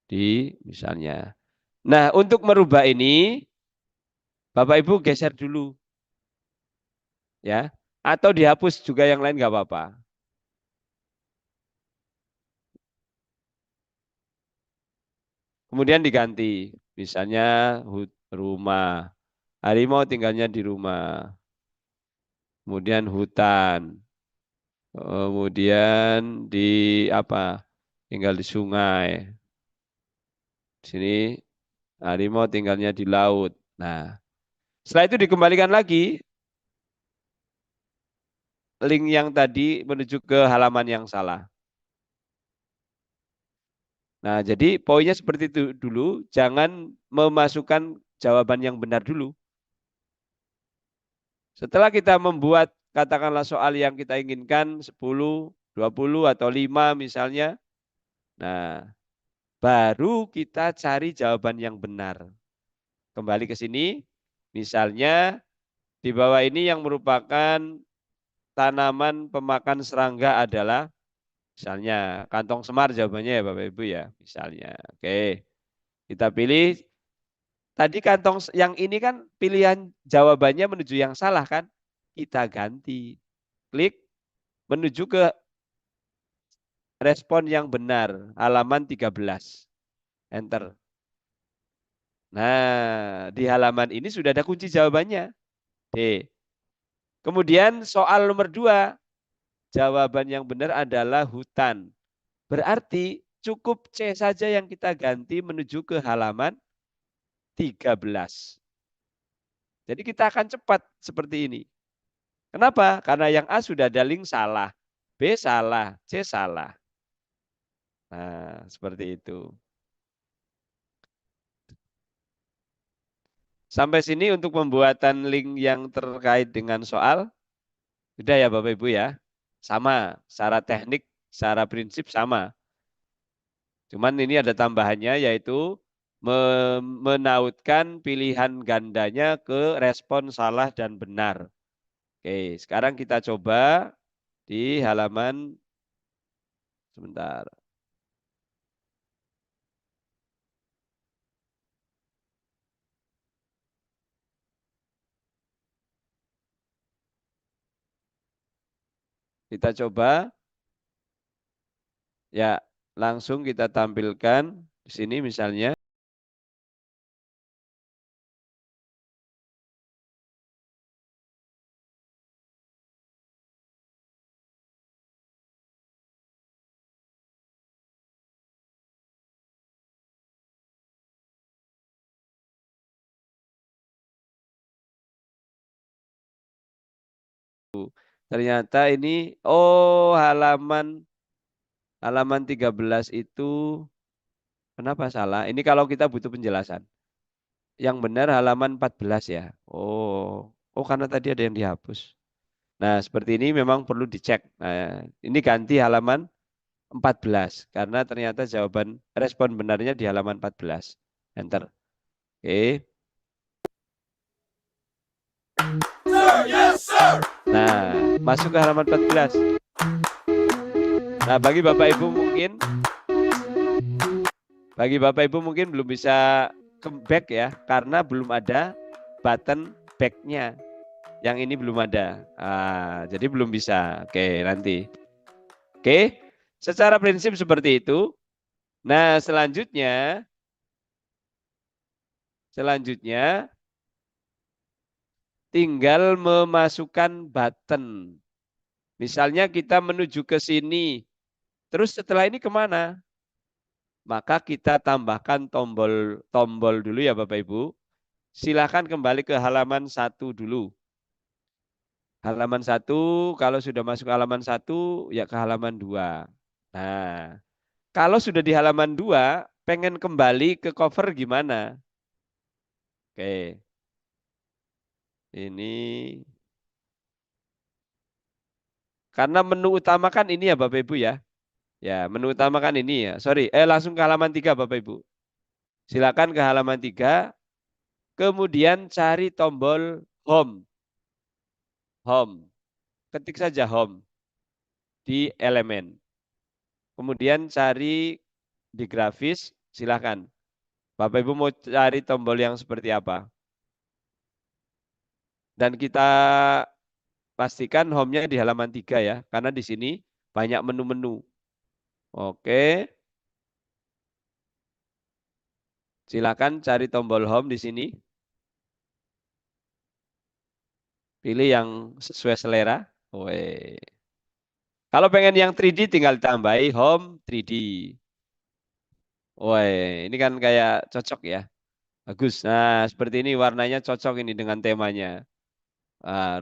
di misalnya. Nah, untuk merubah ini Bapak Ibu geser dulu. Ya. Atau dihapus juga yang lain nggak apa-apa. Kemudian diganti. Misalnya rumah. Harimau tinggalnya di rumah. Kemudian hutan. Kemudian di apa? Tinggal di sungai. Di sini harimau tinggalnya di laut. Nah, setelah itu dikembalikan lagi link yang tadi menuju ke halaman yang salah. Nah, jadi poinnya seperti itu dulu, jangan memasukkan jawaban yang benar dulu. Setelah kita membuat katakanlah soal yang kita inginkan 10, 20 atau 5 misalnya. Nah, baru kita cari jawaban yang benar. Kembali ke sini, misalnya di bawah ini yang merupakan tanaman pemakan serangga adalah misalnya kantong semar jawabannya ya Bapak Ibu ya, misalnya. Oke. Kita pilih tadi kantong yang ini kan pilihan jawabannya menuju yang salah kan? Kita ganti. Klik menuju ke respon yang benar, halaman 13. Enter. Nah, di halaman ini sudah ada kunci jawabannya. D. Kemudian soal nomor 2. Jawaban yang benar adalah hutan. Berarti cukup C saja yang kita ganti menuju ke halaman 13. Jadi kita akan cepat seperti ini. Kenapa? Karena yang A sudah ada link salah. B salah, C salah. Nah, seperti itu. Sampai sini untuk pembuatan link yang terkait dengan soal. Sudah ya Bapak Ibu ya. Sama, secara teknik, secara prinsip sama. Cuman ini ada tambahannya yaitu menautkan pilihan gandanya ke respon salah dan benar. Oke, sekarang kita coba di halaman sebentar. Kita coba. Ya, langsung kita tampilkan di sini misalnya. Ternyata ini halaman 13 itu kenapa salah? Ini kalau kita butuh penjelasan. Yang benar halaman 14 ya. Oh, karena tadi ada yang dihapus. Nah, seperti ini memang perlu dicek. Nah, ini ganti halaman 14 karena ternyata jawaban respon benarnya di halaman 14. Enter. Oke. Nah, masuk ke halaman 14. Nah, bagi Bapak Ibu mungkin belum bisa back ya, karena belum ada button back. back-nya. Yang ini belum ada. Jadi belum bisa. Oke, nanti. Oke, secara prinsip seperti itu. Nah, selanjutnya tinggal memasukkan button. Misalnya kita menuju ke sini. Terus setelah ini kemana? Maka kita tambahkan tombol dulu ya Bapak Ibu. Silakan kembali ke halaman 1 dulu. Halaman 1, kalau sudah masuk halaman 1, ya ke halaman 2. Nah, kalau sudah di halaman 2, pengen kembali ke cover gimana? Oke. Ini. Karena menu utama kan ini ya Bapak Ibu ya. Ya, menu utama kan ini ya. Sorry, langsung ke halaman 3 Bapak Ibu. Silakan ke halaman 3. Kemudian cari tombol home. Home. Ketik saja home di elemen. Kemudian cari di grafis, silakan. Bapak Ibu mau cari tombol yang seperti apa? Dan kita pastikan home-nya di halaman 3 ya, karena di sini banyak menu-menu. Oke. Silakan cari tombol home di sini. Pilih yang sesuai selera. Woi. Kalau pengen yang 3D tinggal tambahi home 3D. Woi, ini kan kayak cocok ya. Bagus. Nah, seperti ini warnanya cocok ini dengan temanya.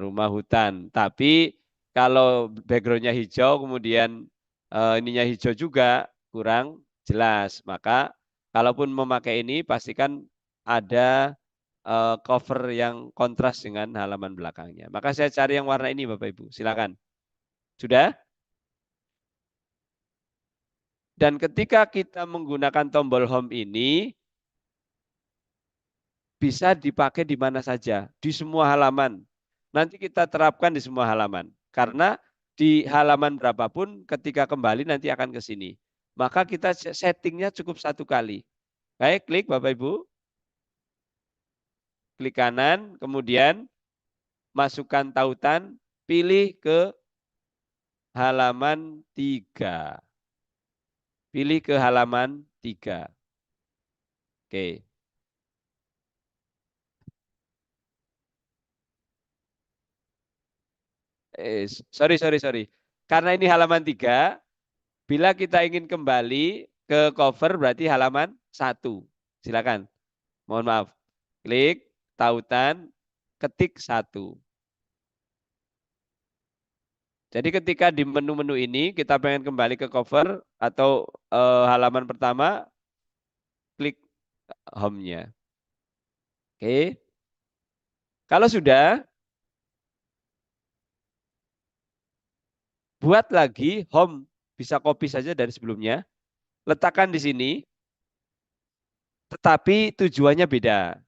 Rumah hutan. Tapi kalau backgroundnya hijau, kemudian ininya hijau juga kurang jelas. Maka kalaupun memakai ini, pastikan ada cover yang kontras dengan halaman belakangnya. Maka saya cari yang warna ini Bapak Ibu. Silakan. Sudah? Dan ketika kita menggunakan tombol home ini, bisa dipakai di mana saja, di semua halaman. Nanti kita terapkan di semua halaman. Karena di halaman berapapun ketika kembali nanti akan ke sini. Maka kita settingnya cukup 1 kali. Baik, klik Bapak Ibu. Klik kanan, kemudian masukkan tautan, pilih ke halaman 3. Pilih ke halaman 3. Oke. Sorry. Karena ini halaman 3, bila kita ingin kembali ke cover berarti halaman 1. Silakan. Mohon maaf. Klik tautan, ketik 1. Jadi ketika di menu-menu ini kita pengen kembali ke cover atau halaman pertama, klik home-nya. Oke. Kalau sudah, buat lagi home. Bisa copy saja dari sebelumnya. Letakkan di sini. Tetapi tujuannya beda.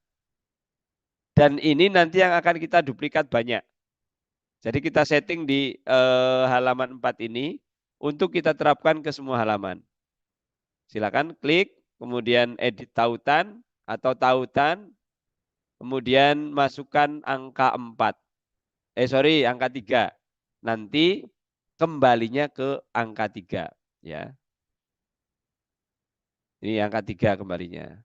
Dan ini nanti yang akan kita duplikat banyak. Jadi kita setting di halaman 4 ini untuk kita terapkan ke semua halaman. Silakan klik, kemudian edit tautan atau tautan, kemudian masukkan angka 4. Angka 3. Nanti kembalinya ke angka 3. Ya. Ini angka 3 kembalinya.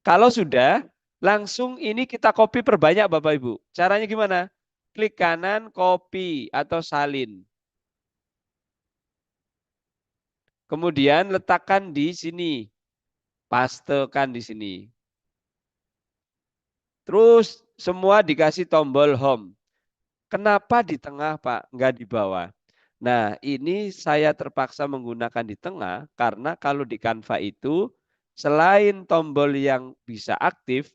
Kalau sudah, langsung ini kita copy perbanyak Bapak Ibu. Caranya gimana? Klik kanan, copy atau salin. Kemudian letakkan di sini. Pastekan di sini. Terus semua dikasih tombol home. Kenapa di tengah Pak, enggak di bawah? Nah, ini saya terpaksa menggunakan di tengah karena kalau di Canva itu selain tombol yang bisa aktif,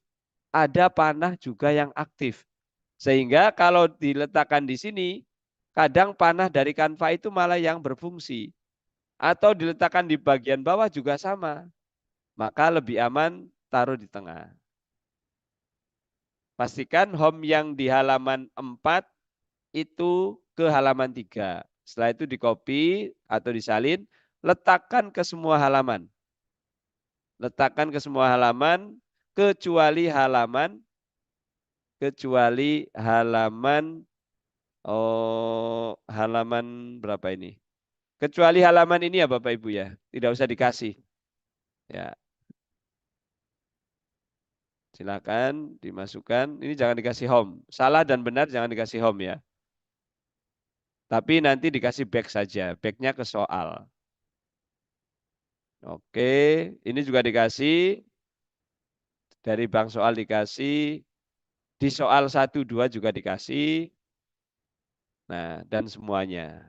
ada panah juga yang aktif. Sehingga kalau diletakkan di sini, kadang panah dari Canva itu malah yang berfungsi. Atau diletakkan di bagian bawah juga sama. Maka lebih aman taruh di tengah. Pastikan home yang di halaman 4 itu ke halaman 3. Setelah itu di copy atau disalin, letakkan ke semua halaman. Letakkan ke semua halaman, kecuali halaman kecuali halaman halaman berapa ini? Kecuali halaman ini ya Bapak Ibu ya. Tidak usah dikasih. Ya. Silakan dimasukkan. Ini jangan dikasih home. Salah dan benar jangan dikasih home ya. Tapi nanti dikasih back saja. Backnya ke soal. Oke, ini juga dikasih. Dari bank soal dikasih. Di soal 1, 2 juga dikasih. Nah, dan semuanya.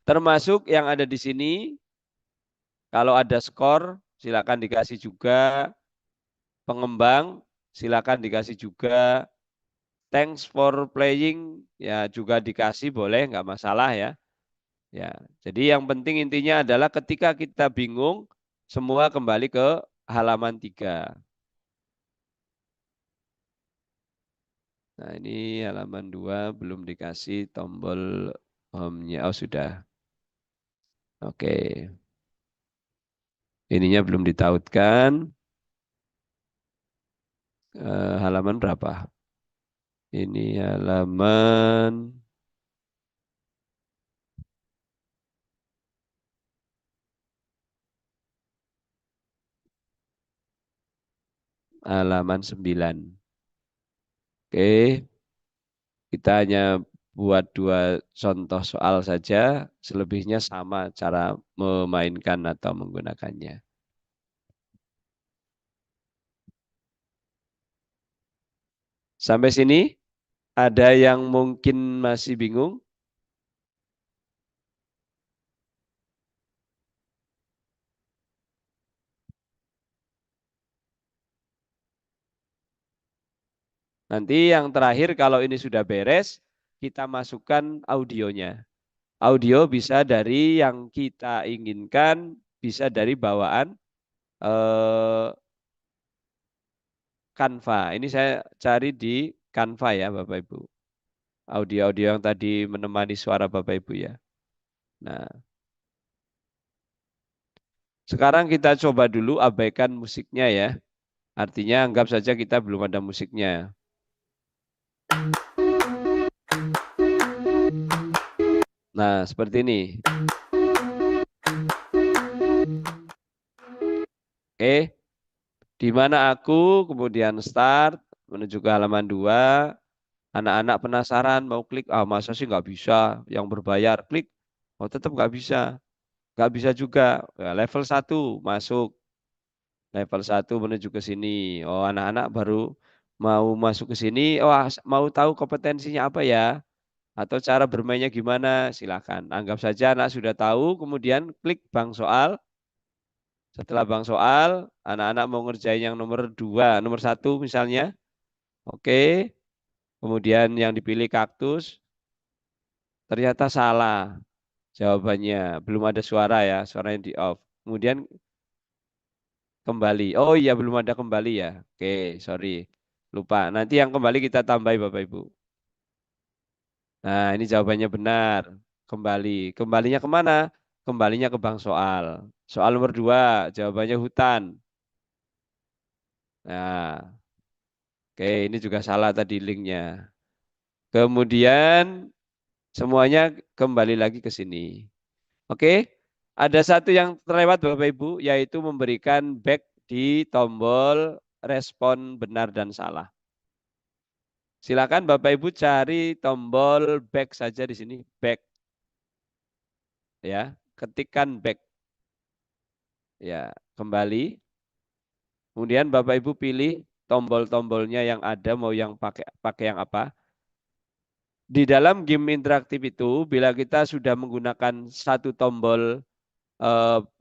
Termasuk yang ada di sini. Kalau ada skor, silakan dikasih juga. Pengembang, silakan dikasih juga. Thanks for playing, ya juga dikasih boleh, nggak masalah ya. Ya, jadi yang penting intinya adalah ketika kita bingung, semua kembali ke halaman 3. Nah, ini halaman 2 belum dikasih tombol home-nya. Oh, sudah. Oke. Ininya belum ditautkan. Halaman berapa? Ini halaman 9. Oke. Kita hanya buat 2 contoh soal saja, selebihnya sama cara memainkan atau menggunakannya. Sampai sini, ada yang mungkin masih bingung? Nanti yang terakhir kalau ini sudah beres, kita masukkan audionya. Audio bisa dari yang kita inginkan, bisa dari bawaan Canva. Ini saya cari di Canva ya Bapak Ibu. Audio-audio yang tadi menemani suara Bapak Ibu ya. Nah, sekarang kita coba dulu abaikan musiknya ya. Artinya anggap saja kita belum ada musiknya. Nah, seperti ini. Oke. Di mana aku kemudian start menuju ke halaman 2. Anak-anak penasaran mau klik, masa sih nggak bisa, yang berbayar klik, tetap nggak bisa. Nggak bisa juga. Ya, level 1 masuk. Level 1 menuju ke sini. Oh, anak-anak baru mau masuk ke sini, mau tahu kompetensinya apa ya? Atau cara bermainnya gimana? Silakan. Anggap saja anak sudah tahu, kemudian klik bank soal. Setelah bank soal, anak-anak mau ngerjain yang nomor 2, nomor 1 misalnya. Oke. Kemudian yang dipilih kaktus. Ternyata salah jawabannya. Belum ada suara ya, suaranya di off. Kemudian kembali. Oh iya, belum ada kembali ya. Oke, sorry. Lupa. Nanti yang kembali kita tambahi Bapak Ibu. Nah, ini jawabannya benar. Kembali. Kembalinya kemana? Kembalinya ke bank soal. Soal nomor 2, jawabannya hutan. Nah, oke, ini juga salah tadi linknya. Kemudian semuanya kembali lagi ke sini. Oke, ada satu yang terlewat Bapak Ibu, yaitu memberikan back di tombol respon benar dan salah. Silakan Bapak Ibu cari tombol back saja di sini, back. Ya, ketikkan back. Ya, kembali. Kemudian Bapak Ibu pilih tombol-tombolnya yang ada, mau yang pakai yang apa. Di dalam game interaktif itu, bila kita sudah menggunakan satu tombol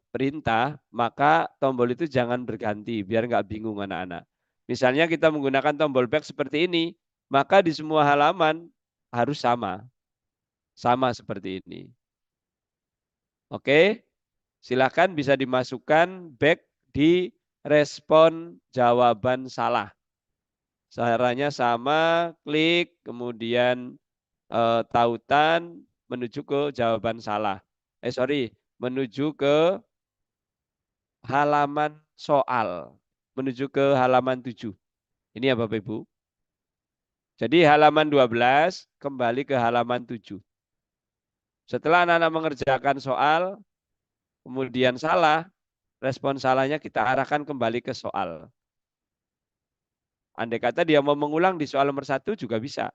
perintah, maka tombol itu jangan berganti, biar nggak bingung anak-anak. Misalnya kita menggunakan tombol back seperti ini, maka di semua halaman harus sama. Sama seperti ini. Oke, silakan bisa dimasukkan back di respon jawaban salah. Caranya sama, klik, kemudian tautan menuju ke jawaban salah. Menuju ke halaman soal. menuju ke halaman 7. Ini ya Bapak Ibu. Jadi halaman 12 kembali ke halaman 7. Setelah anak-anak mengerjakan soal, kemudian salah, respon salahnya kita arahkan kembali ke soal. Andai kata dia mau mengulang di soal nomor 1 juga bisa.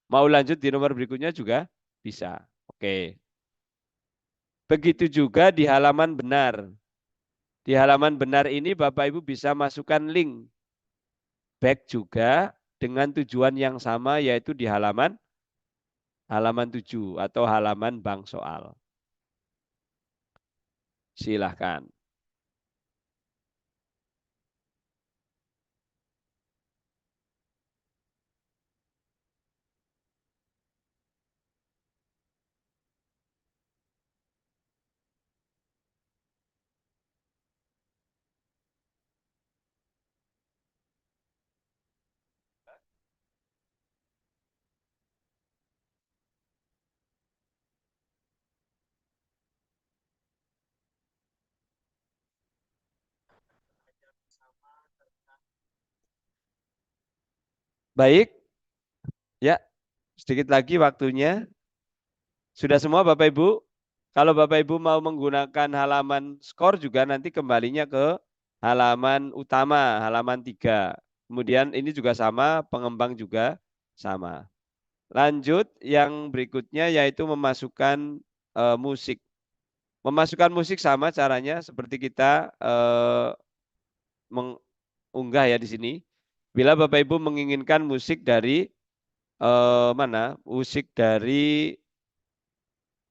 Mau lanjut di nomor berikutnya juga bisa. Oke. Begitu juga di halaman benar. Di halaman benar ini Bapak Ibu bisa masukkan link back juga dengan tujuan yang sama yaitu di halaman 7 atau halaman bank soal. Silahkan. Baik, ya sedikit lagi waktunya. Sudah semua Bapak Ibu? Kalau Bapak Ibu mau menggunakan halaman skor juga nanti kembalinya ke halaman utama, halaman 3. Kemudian ini juga sama, pengembang juga sama. Lanjut yang berikutnya yaitu memasukkan musik. Memasukkan musik sama caranya seperti kita mengunggah ya di sini. Bila Bapak Ibu menginginkan musik dari mana? Musik dari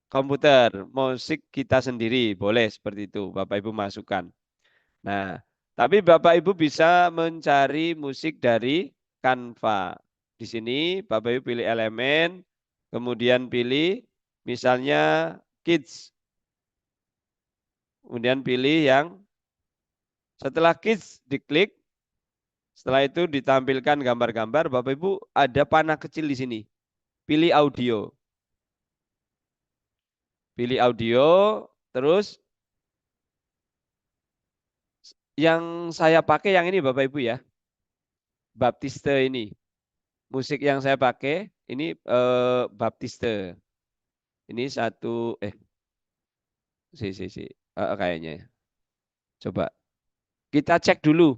komputer, musik kita sendiri, boleh seperti itu. Bapak Ibu masukkan. Nah, tapi Bapak Ibu bisa mencari musik dari Canva. Di sini Bapak Ibu pilih elemen, kemudian pilih misalnya kids. Kemudian pilih yang setelah kids diklik, setelah itu ditampilkan gambar-gambar, Bapak Ibu ada panah kecil di sini. Pilih audio. Pilih audio, terus yang saya pakai yang ini Bapak Ibu ya. Baptiste ini. Musik yang saya pakai ini Baptiste. Ini satu kayaknya ya. Coba kita cek dulu.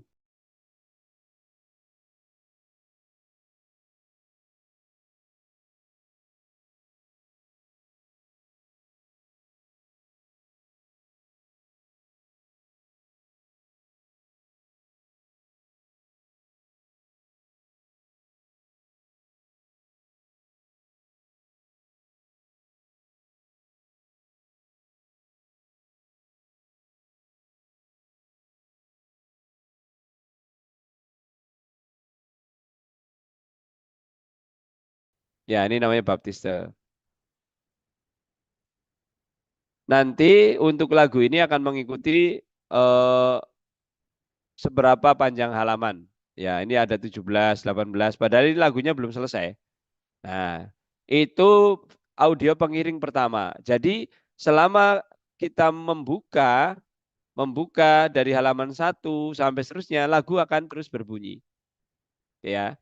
Ya, ini namanya Baptiste. Nanti untuk lagu ini akan mengikuti seberapa panjang halaman. Ya, ini ada 17, 18, padahal ini lagunya belum selesai. Nah, itu audio pengiring pertama. Jadi, selama kita membuka dari halaman 1 sampai seterusnya, lagu akan terus berbunyi. Ya.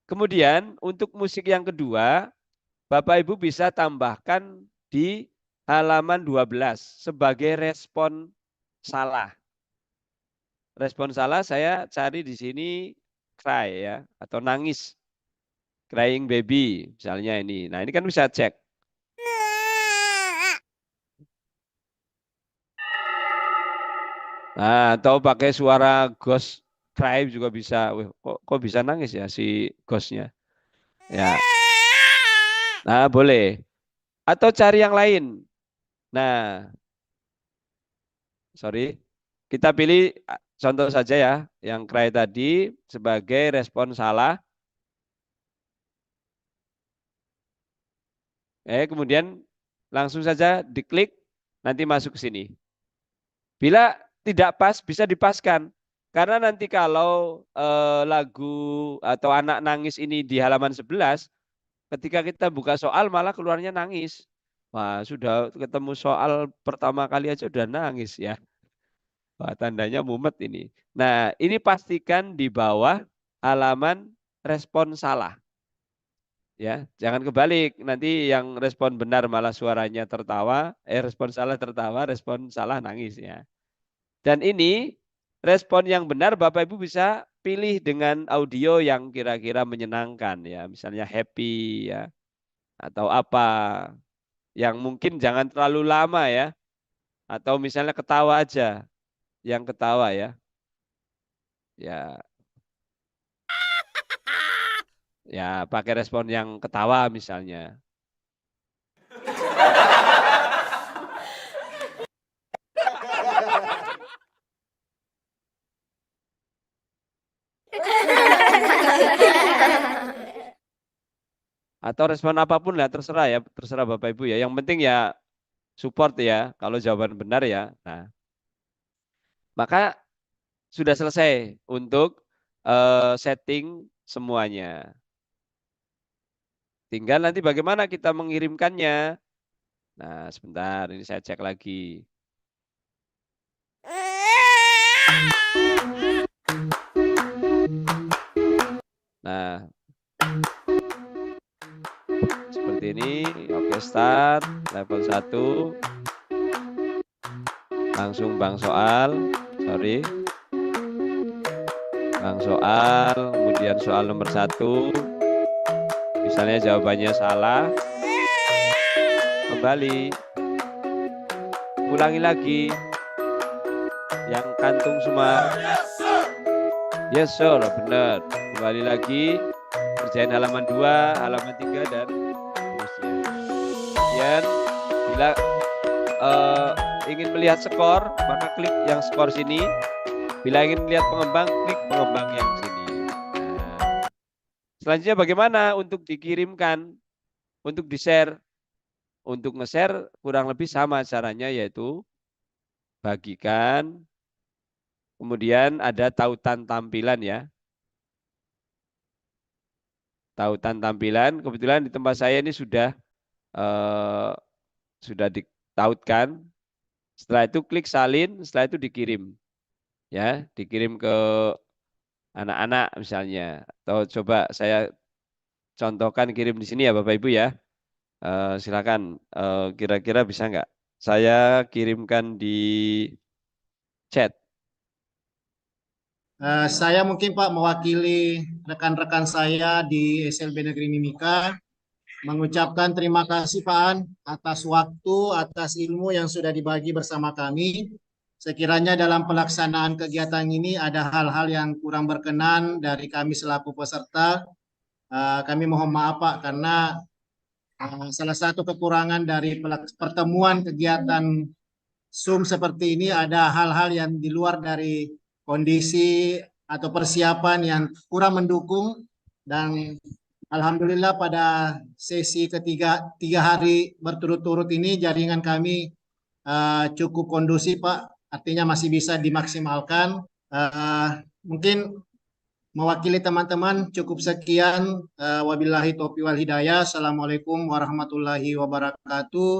Kemudian, untuk musik yang kedua, Bapak Ibu bisa tambahkan di halaman 12 sebagai respon salah. Respon salah saya cari di sini cry ya atau nangis. Crying baby misalnya ini. Nah, ini kan bisa cek. Nah, atau pakai suara ghost cry juga bisa. Wih, kok bisa nangis ya si ghostnya? Ya. Nah, boleh. Atau cari yang lain. Nah, sorry. Kita pilih contoh saja ya, yang cry tadi sebagai respon salah. Kemudian langsung saja diklik, nanti masuk ke sini. Bila tidak pas, bisa dipaskan. Karena nanti kalau lagu atau anak nangis ini di halaman 11, ketika kita buka soal malah keluarnya nangis. Wah, sudah ketemu soal pertama kali aja udah nangis ya. Wah, tandanya mumet ini. Nah, ini pastikan di bawah halaman respon salah. Ya, jangan kebalik. Nanti yang respon benar malah suaranya tertawa, respon salah tertawa, respon salah nangis ya. Dan ini respon yang benar Bapak Ibu bisa pilih dengan audio yang kira-kira menyenangkan ya, misalnya happy ya atau apa. Yang mungkin jangan terlalu lama ya. Atau misalnya ketawa aja. Yang ketawa ya. Ya, ya pakai respon yang ketawa misalnya. Atau respon apapun lah terserah ya, terserah Bapak Ibu ya. Yang penting ya support ya kalau jawaban benar ya. Nah, maka sudah selesai untuk setting semuanya. Tinggal nanti bagaimana kita mengirimkannya. Nah, sebentar ini saya cek lagi. Nah, seperti ini. Oke, start level 1. Langsung Bang Soal. Sorry. Bang Soal, kemudian soal nomor 1. Misalnya jawabannya salah. Kembali. Ulangi lagi. Yang kantung semua. Yes sir, benar. Kembali lagi. Kerjain halaman 2, halaman 3 dan seterusnya. Kemudian bila ingin melihat skor, maka klik yang skor sini. Bila ingin melihat pengembang, klik pengembang yang sini. Nah, selanjutnya bagaimana untuk dikirimkan, untuk di-share? Untuk nge-share kurang lebih sama caranya, yaitu bagikan, kemudian ada tautan tampilan ya. Tautan tampilan, kebetulan di tempat saya ini sudah ditautkan. Setelah itu klik salin, setelah itu dikirim. Ya, dikirim ke anak-anak misalnya. Atau coba saya contohkan kirim di sini ya Bapak Ibu ya. Silakan, kira-kira bisa nggak? Saya kirimkan di chat. Saya mungkin Pak mewakili rekan-rekan saya di SLB Negeri Mimika mengucapkan terima kasih Pak An atas waktu, atas ilmu yang sudah dibagi bersama kami. Sekiranya dalam pelaksanaan kegiatan ini ada hal-hal yang kurang berkenan dari kami selaku peserta, kami mohon maaf Pak karena salah satu kekurangan dari pertemuan kegiatan Zoom seperti ini ada hal-hal yang di luar dari kondisi atau persiapan yang kurang mendukung, dan alhamdulillah pada sesi ketiga 3 hari berturut-turut ini jaringan kami cukup kondusif Pak, artinya masih bisa dimaksimalkan. Mungkin mewakili teman-teman cukup sekian. Wabillahi taufiq wal hidayah. Assalamualaikum warahmatullahi wabarakatuh.